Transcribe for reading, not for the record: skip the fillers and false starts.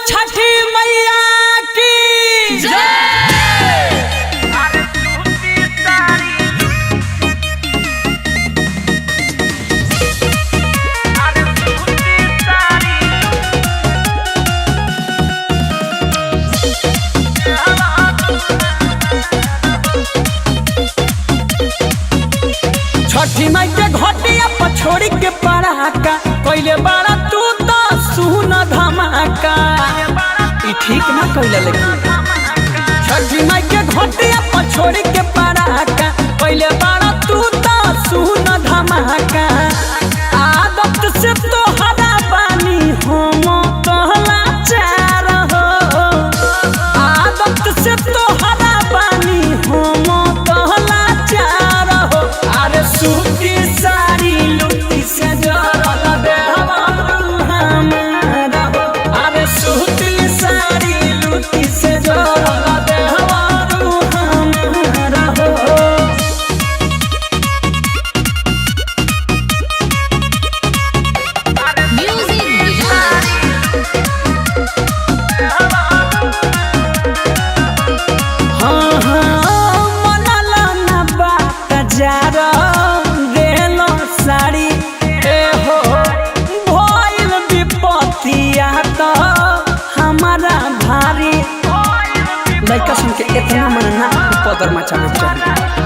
छठी मैया की जय। छठी माई के घटिया पछोड़ी के पड़ाका कइले बड़ा तू तो सुन धमाका ई ठीक ना कइले लेकिन छठी माई के घटिया पछोड़ी के पड़ाका कइले बड़ा तू तो सुन धमाका आदत से तो हरा पानी हम कहला चार हो आदत से तो हरा पानी हम कहला चार हो अरे सूती साड़ी लुटी से जरल देहवा हमारा हो अरे सूती साड़ी लुटी से जरल देहवा हमारा हो। हाँ हाँ मनला ना बात जारा देलो साड़ी ए हो भइल विपत्तिया तो हमारा भारी लइका सुन के इतना मन ना पदर मचावे चाहिए।